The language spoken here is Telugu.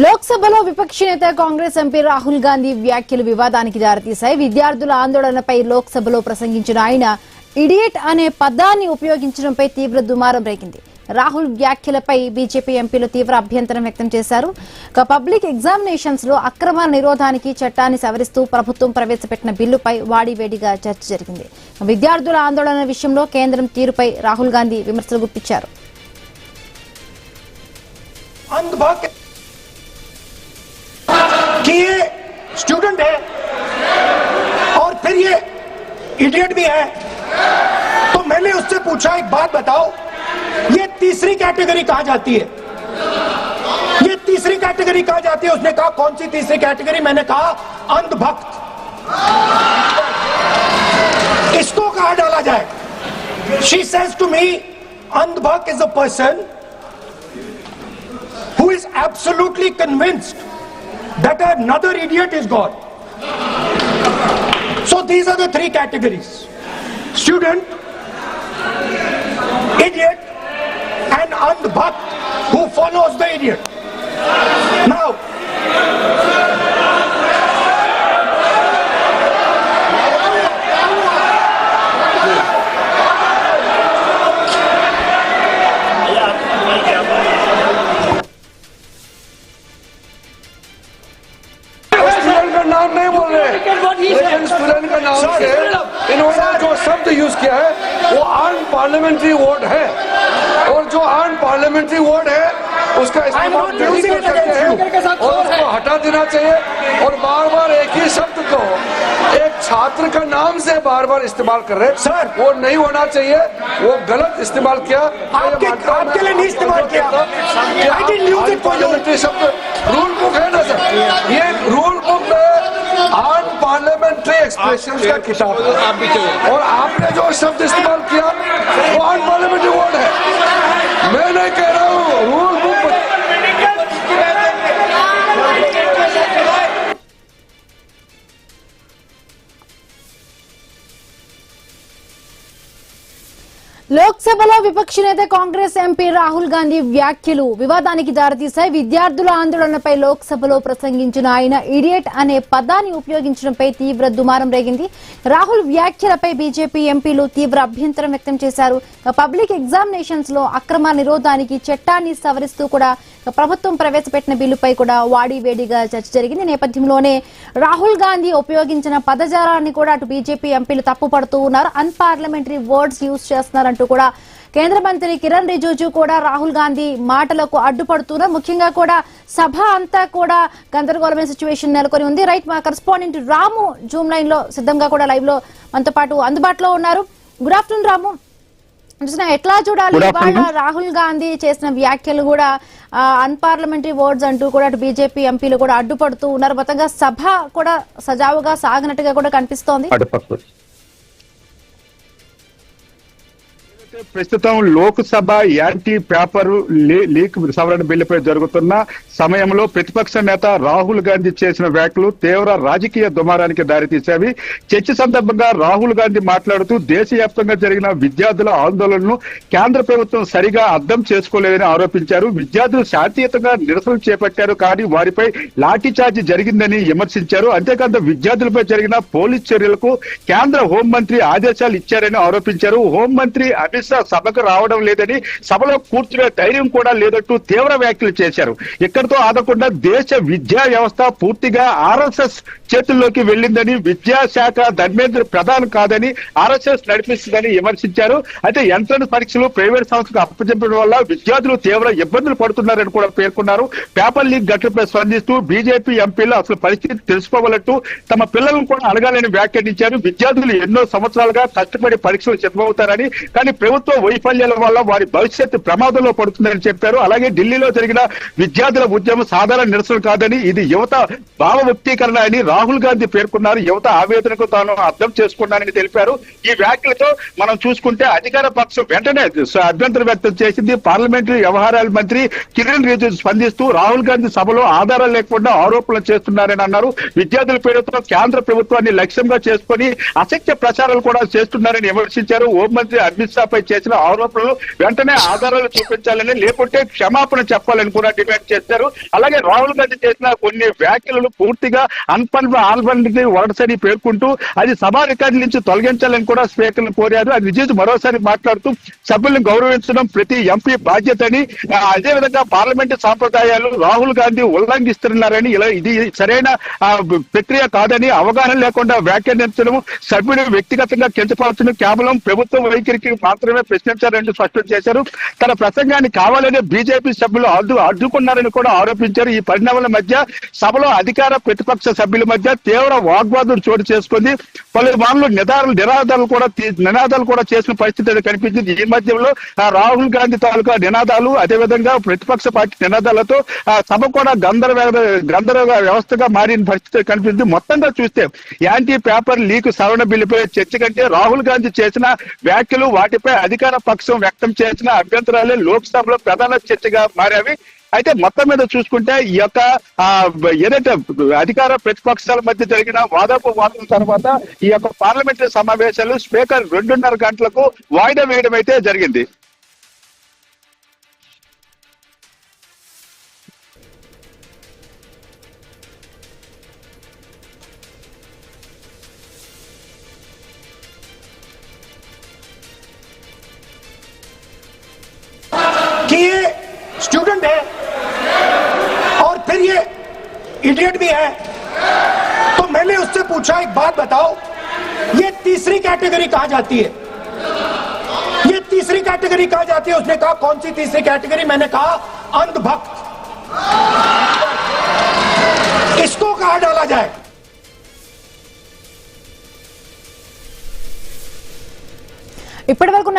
లోక్సభలో విపక్ష నేత కాంగ్రెస్ ఎంపీ రాహుల్ గాంధీ వ్యాఖ్యలు వివాదానికి దారితీశాయి. విద్యార్థుల ఆందోళనపై లోక్సభలో ప్రసంగించిన ఆయన ఇడియట్ అనే పదాన్ని ఉపయోగించడంపై తీవ్ర దుమారం రేగింది. రాహుల్ వ్యాఖ్యలపై బీజేపీ ఎంపీలు తీవ్ర అభ్యంతరం వ్యక్తం చేశారు. పబ్లిక్ ఎగ్జామినేషన్స్ లో అక్రమ నిరోధానికి చట్టాన్ని సవరిస్తూ ప్రభుత్వం ప్రవేశపెట్టిన బిల్లుపై వాడివేడిగా చర్చ జరిగింది. విద్యార్థుల ఆందోళన విషయంలో కేంద్రం తీరుపై రాహుల్ గాంధీ విమర్శలు గుప్పించారు. कि ये स्टूडेंट है और फिर ये इडियट भी है, तो मैंने उससे पूछा एक बात बताओ, ये तीसरी कैटेगरी कहा जाती है? ये तीसरी कैटेगरी कहा जाती है? उसने कहा कौन सी तीसरी कैटेगरी? मैंने कहा अंधभक्त। इसको कहा डाला जाए? She says to me, अंधभक्त is a person who is absolutely convinced that another idiot is God. So these are the three categories: student, idiot, and andhbhakt who follows the idiot. Now, नाम नहीं बोल रहे, लेकिन स्टूडेंट का नाम से इन्होंने जो शब्द यूज किया है वो अनपार्लियामेंट्री वर्ड है, और जो अनपार्लियामेंट्री वर्ड है उसका इस्तेमाल नहीं कर सकते हैं और उसको हटा देना चाहिए। और बार बार एक ही शब्द को एक छात्र का नाम से बार बार इस्तेमाल कर रहे सर, वो नहीं होना चाहिए। वो गलत इस्तेमाल किया, आपके लिए नहीं इस्तेमाल किया। अनपार्लियामेंट्री शब्द रूल बुक है ना सर, ये रूल बुक में अनपार्लियामेंट्री एक्सप्रेशंस का किताब है, और आपने जो शब्द इस्तेमाल किया वो अनपार्लियामेंट्री वर्ड है। मैं नहीं कह रहा हूँ, रूल बुक లోక్సభలో విపక్ష నేత కాంగ్రెస్ ఎంపీ రాహుల్ గాంధీ వ్యాఖ్యలు వివాదానికి దారితీశాయి. విద్యార్థుల ఆందోళనపై లోక్సభలో ప్రసంగించిన ఆయన ఇడియట్ అనే పదాన్ని ఉపయోగించడంపై తీవ్ర దుమారం రేగింది. రాహుల్ వ్యాఖ్యలపై బీజేపీ ఎంపీలు తీవ్ర అభ్యంతరం వ్యక్తం చేశారు. పబ్లిక్ ఎగ్జామినేషన్స్ లో అక్రమ నిరోధానికి చట్టాన్ని సవరిస్తూ కూడా ప్రభుత్వం ప్రవేశపెట్టిన బిల్లుపై కూడా వాడివేడిగా చర్చ జరిగింది. నేపథ్యంలోనే రాహుల్ గాంధీ ఉపయోగించిన పదజాలాన్ని కూడా అటు బీజేపీ ఎంపీలు తప్పుపడుతూ ఉన్నారు. అన్పార్లమెంటరీ వర్డ్స్ యూజ్ చేస్తున్నారంటూ కూడా కేంద్ర మంత్రి కిరణ్ రిజిజు కూడా రాహుల్ గాంధీ మాటలకు అడ్డుపడుతున్నారు. ముఖ్యంగా కూడా సభ అంతా కూడా గందరగోళమైన సిచ్యువేషన్ నెలకొని ఉంది. రైట్, మా కరెస్పాండెంట్ రాము జూమ్ లైన్ లో సిద్ధంగా కూడా లైవ్ లో మనతో పాటు అందుబాటులో ఉన్నారు. గుడ్ ఆఫ్టర్నూన్ రాము. ఎట్లా చూడాలి ఇవాళ రాహుల్ గాంధీ చేసిన వ్యాఖ్యలు కూడా అన్పార్లమెంటరీ వర్డ్స్ అంటూ కూడా అటు బీజేపీ ఎంపీలు కూడా అడ్డుపడుతూ ఉన్నారు. మొత్తంగా సభ కూడా సజావుగా సాగినట్టుగా కూడా కనిపిస్తోంది. ప్రస్తుతం లోక్సభ యాంటీ పేపర్ లీక్ సవరణ బిల్లుపై జరుగుతున్న సమయంలో ప్రతిపక్ష నేత రాహుల్ గాంధీ చేసిన వ్యాఖ్యలు తీవ్ర రాజకీయ దుమారానికి దారితీసేవి. చర్చ సందర్భంగా రాహుల్ గాంధీ మాట్లాడుతూ దేశవ్యాప్తంగా జరిగిన విద్యార్థుల ఆందోళనను కేంద్ర ప్రభుత్వం సరిగా అర్థం చేసుకోలేదని ఆరోపించారు. విద్యార్థులు శాంతియుతంగా నిరసనలు చేపట్టారు, కానీ వారిపై లాఠీచార్జి జరిగిందని విమర్శించారు. అంతేకాదు విద్యార్థులపై జరిగిన పోలీస్ చర్యలకు కేంద్ర హోంమంత్రి ఆదేశాలు ఇచ్చారని ఆరోపించారు. హోంమంత్రి అమిత్ షా సభకు రావడం లేదని, సభలో కూర్చునే ధైర్యం కూడా లేదంటూ తీవ్ర వ్యాఖ్యలు చేశారు. ఇక్కడితో ఆగకుండా దేశ విద్యా వ్యవస్థ పూర్తిగా ఆర్ఎస్ఎస్ చేతుల్లోకి వెళ్లిందని, విద్యాశాఖ ధర్మేంద్ర ప్రధాన్ కాదని ఆర్ఎస్ఎస్ నడిపిస్తుందని విమర్శించారు. అయితే ఎంట్రన్స్ పరీక్షలు ప్రైవేట్ సంస్థకు అప్పచెప్పడం వల్ల విద్యార్థులు తీవ్ర ఇబ్బందులు పడుతున్నారని కూడా పేర్కొన్నారు. పేపర్ లీక్ ఘటనపై స్పందిస్తూ బీజేపీ ఎంపీలు అసలు పరిస్థితి తెలుసుకోవాలంటూ తమ పిల్లలను కూడా అడగాలని వ్యాఖ్యానించారు. విద్యార్థులు ఎన్నో సంవత్సరాలుగా కష్టపడి పరీక్షలు సిద్ధమవుతారని, కానీ ప్రభుత్వ వైఫల్యాల వల్ల వారి భవిష్యత్తు ప్రమాదంలో పడుతుందని చెప్పారు. అలాగే ఢిల్లీలో జరిగిన విద్యార్థుల ఉద్యమం సాధారణ నిరసన కాదని, ఇది యువత భావ వ్యక్తీకరణ అని రాహుల్ గాంధీ పేర్కొన్నారు. యువత ఆవేదనకు తాను అర్థం చేసుకున్నానని తెలిపారు. ఈ వ్యాఖ్యలతో మనం చూసుకుంటే అధికార పక్షం వెంటనే అభ్యంతరం వ్యక్తం చేసింది. పార్లమెంటరీ వ్యవహారాల మంత్రి కిరణ్ రిజిజు స్పందిస్తూ రాహుల్ గాంధీ సభలో ఆధారాలు లేకుండా ఆరోపణలు చేస్తున్నారని అన్నారు. విద్యార్థుల పేరుతో కేంద్ర ప్రభుత్వాన్ని లక్ష్యంగా చేసుకుని అసత్య ప్రచారాలు కూడా చేస్తున్నారని విమర్శించారు. హోంమంత్రి అమిత్ షాపై సభ్యులపై చేసిన ఆరోపణలు వెంటనే ఆధారాలు చూపించాలని, లేకుంటే క్షమాపణ చెప్పాలని కూడా డిమాండ్ చేశారు. అలాగే రాహుల్ గాంధీ చేసిన కొన్ని వ్యాఖ్యలను పూర్తిగా అన్ఫండెడ్ వర్డ్స్ అని పేర్కొంటూ అది సభా రికార్డు నుంచి తొలగించాలని కూడా స్పీకర్లు కోరారు. అది విజయ్ మరోసారి మాట్లాడుతూ సభ్యులను గౌరవించడం ప్రతి ఎంపీ బాధ్యత అని, అదేవిధంగా పార్లమెంటు సాంప్రదాయాలు రాహుల్ గాంధీ ఉల్లంఘిస్తున్నారని, ఇది సరైన ప్రక్రియ కాదని, అవగాహన లేకుండా వ్యాఖ్యానించడం, సభ్యుడు వ్యక్తిగతంగా కించపరచడం కేవలం ప్రభుత్వ వైఖరికి మాత్రమే ప్రశ్నించారని స్పష్టం చేశారు. తన ప్రసంగాన్ని కావాలనే బీజేపీ సభ్యులు అడ్డుకున్నారని కూడా ఆరోపించారు. ఈ పరిణామాల మధ్య సభలో అధికార ప్రతిపక్ష సభ్యుల మధ్య తీవ్ర వాగ్వాదం చోటు చేసుకుంది. పలుమార్లు నినాదాలు కూడా చేసిన పరిస్థితి కనిపించింది. ఈ మధ్యలో రాహుల్ గాంధీ తాలూకా నినాదాలు, అదేవిధంగా ప్రతిపక్ష పార్టీ నినాదాలతో సభ కూడా గందరగోళ వ్యవస్థగా మారిన పరిస్థితి కనిపించింది. మొత్తంగా చూస్తే యాంటీ పేపర్ లీక్ సవరణ బిల్లుపై చర్చ కంటే రాహుల్ గాంధీ చేసిన వ్యాఖ్యలు, వాటిపై అధికార పక్షం వ్యక్తం చేసిన అభ్యంతరాలే లోక్సభలో ప్రధాన చర్చగా మారేవి. అయితే మొత్తం మీద చూసుకుంటే ఈ యొక్క ఏదైతే అధికార ప్రతిపక్షాల మధ్య జరిగిన వాదోపవాదం తర్వాత ఈ యొక్క పార్లమెంటరీ సమావేశాలు స్పీకర్ 2:30 గంటలకు వాయిదా వేయడం అయితే జరిగింది. कि ये स्टूडेंट है और फिर ये इडियट भी है, तो मैंने उससे पूछा एक बात बताओ, ये तीसरी कैटेगरी कहा जाती है? ये तीसरी कैटेगरी कहा जाती है? उसने कहा कौन सी तीसरी कैटेगरी? मैंने कहा अंधभक्त। इसको कहां डाला जाए? इప్పటివరకు